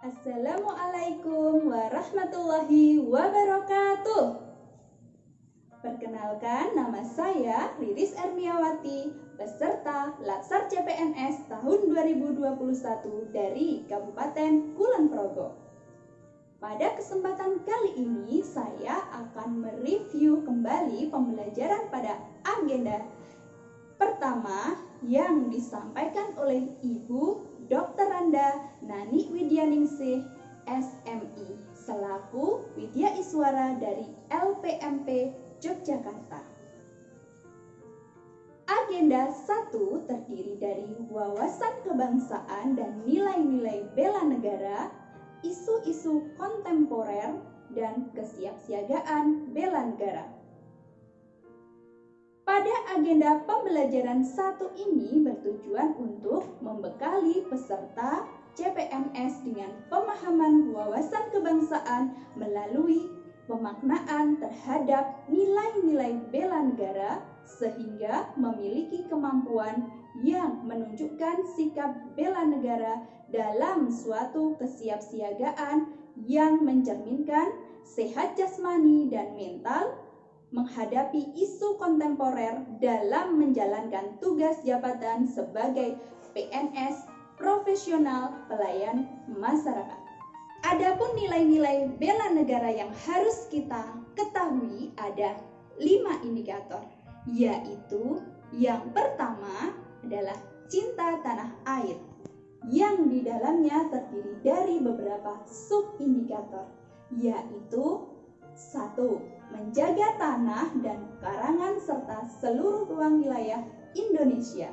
Assalamualaikum warahmatullahi wabarakatuh. Perkenalkan, nama saya Riris Erniawati, peserta Latsar CPNS tahun 2021 dari Kabupaten Kulon Progo. Pada kesempatan kali ini, saya akan mereview kembali pembelajaran pada agenda pertama yang disampaikan oleh Ibu Dr. Randa Nani Widyaningsih, SMI, selaku Widya Iswara dari LPMP Yogyakarta. Agenda 1 terdiri dari wawasan kebangsaan dan nilai-nilai bela negara, isu-isu kontemporer, dan kesiapsiagaan bela negara. Pada agenda pembelajaran 1 ini bertujuan untuk membekali peserta CPNS dengan pemahaman wawasan kebangsaan melalui pemaknaan terhadap nilai-nilai bela negara sehingga memiliki kemampuan yang menunjukkan sikap bela negara dalam suatu kesiapsiagaan yang mencerminkan sehat jasmani dan mental menghadapi isu kontemporer dalam menjalankan tugas jabatan sebagai PNS profesional pelayan masyarakat. Adapun nilai-nilai bela negara yang harus kita ketahui ada 5 indikator, yaitu yang pertama adalah cinta tanah air, yang di dalamnya terdiri dari beberapa subindikator, yaitu 1. Menjaga tanah dan karangan serta seluruh ruang wilayah Indonesia.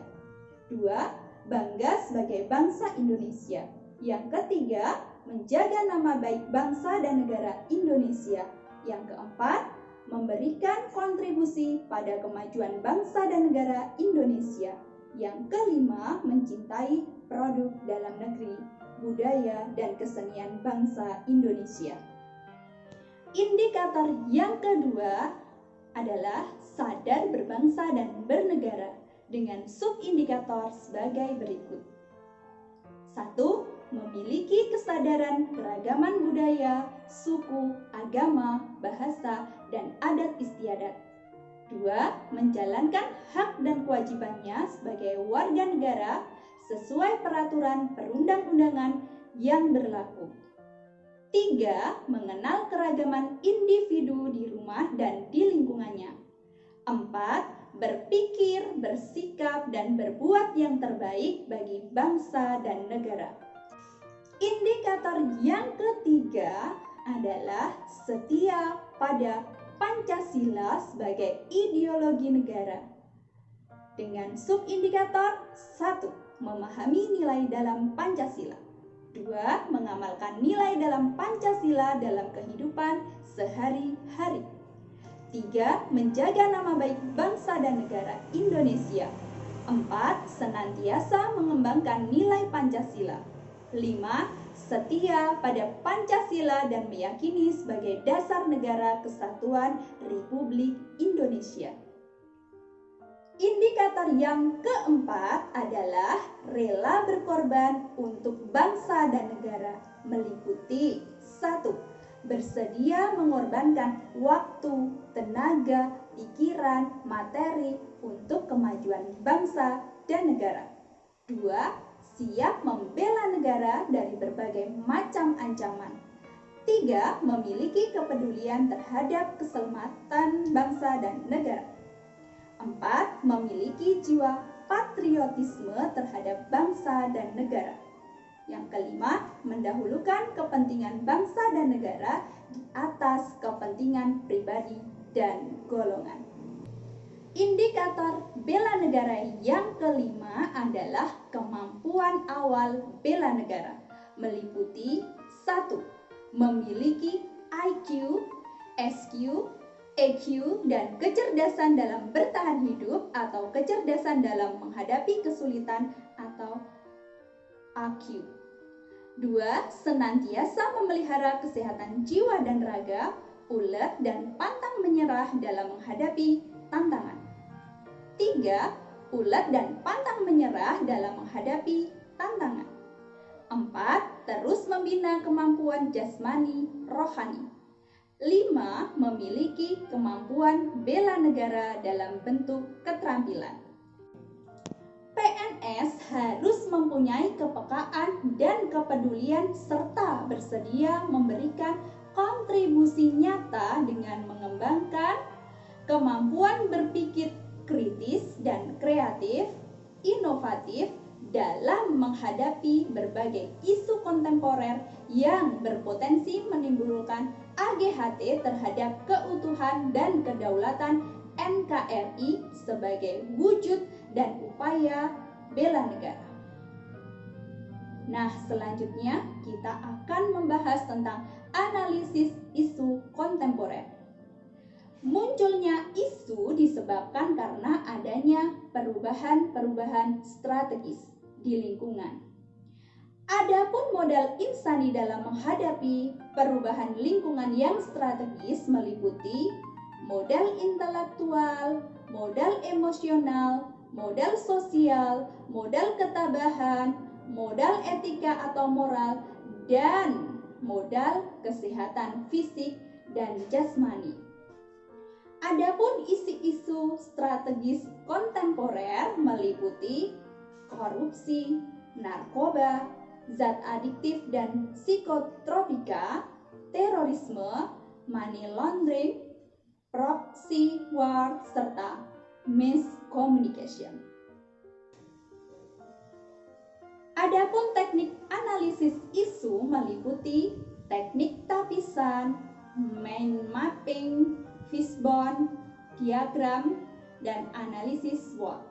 2. Bangga sebagai bangsa Indonesia. Yang ketiga, menjaga nama baik bangsa dan negara Indonesia. Yang keempat, memberikan kontribusi pada kemajuan bangsa dan negara Indonesia. Yang kelima, mencintai produk dalam negeri, budaya, dan kesenian bangsa Indonesia. Indikator yang kedua adalah sadar berbangsa dan bernegara dengan subindikator sebagai berikut. 1. Memiliki kesadaran keragaman budaya, suku, agama, bahasa, dan adat istiadat. 2. Menjalankan hak dan kewajibannya sebagai warga negara sesuai peraturan perundang-undangan yang berlaku. 3. Mengenal keragaman individu di rumah dan di lingkungannya. 4. Berpikir, bersikap, dan berbuat yang terbaik bagi bangsa dan negara. Indikator yang ketiga adalah setia pada Pancasila sebagai ideologi negara. Dengan subindikator 1. Memahami nilai dalam Pancasila. 2. Mengamalkan nilai dalam Pancasila dalam kehidupan sehari-hari. 3. Menjaga nama baik bangsa dan negara Indonesia. 4. Senantiasa mengembangkan nilai Pancasila. 5. Setia pada Pancasila dan meyakini sebagai dasar negara kesatuan Republik Indonesia. Indikator yang keempat adalah rela berkorban untuk bangsa dan negara, meliputi 1. Bersedia mengorbankan waktu, tenaga, pikiran, materi untuk kemajuan bangsa dan negara. 2. Siap membela negara dari berbagai macam ancaman. 3. Memiliki kepedulian terhadap keselamatan bangsa dan negara. 4. Memiliki jiwa patriotisme terhadap bangsa dan negara. Yang kelima, mendahulukan kepentingan bangsa dan negara di atas kepentingan pribadi dan golongan. Indikator bela negara yang kelima adalah kemampuan awal bela negara, meliputi 1. Memiliki IQ, SQ, EQ, dan kecerdasan dalam bertahan hidup atau kecerdasan dalam menghadapi kesulitan atau AQ. 2. Senantiasa memelihara kesehatan jiwa dan raga, ulet dan pantang menyerah dalam menghadapi tantangan. 3. Ulet dan pantang menyerah dalam menghadapi tantangan. 4. Terus membina kemampuan jasmani rohani. 5. Memiliki kemampuan bela negara dalam bentuk keterampilan. PNS harus mempunyai kepekaan dan kepedulian serta bersedia memberikan kontribusi nyata dengan mengembangkan kemampuan berpikir kritis dan kreatif, inovatif dalam menghadapi berbagai isu kontemporer yang berpotensi menimbulkan AGHT terhadap keutuhan dan kedaulatan NKRI sebagai wujud dan upaya bela negara. Nah, selanjutnya kita akan membahas tentang analisis isu kontemporer. Munculnya isu disebabkan karena adanya perubahan-perubahan strategis di lingkungan. Adapun modal insani dalam menghadapi perubahan lingkungan yang strategis meliputi modal intelektual, modal emosional, modal sosial, modal ketabahan, modal etika atau moral, dan modal kesehatan fisik dan jasmani. Adapun isu-isu strategis kontemporer meliputi korupsi, narkoba, zat adiktif dan psikotropika, terorisme, money laundering, proxy war, serta miscommunication. Adapun teknik analisis isu meliputi teknik tapisan, mind mapping, fishbone, diagram, dan analisis SWOT.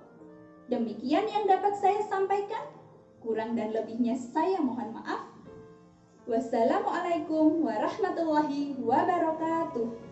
Demikian yang dapat saya sampaikan. Kurang dan lebihnya saya mohon maaf. Wassalamualaikum warahmatullahi wabarakatuh.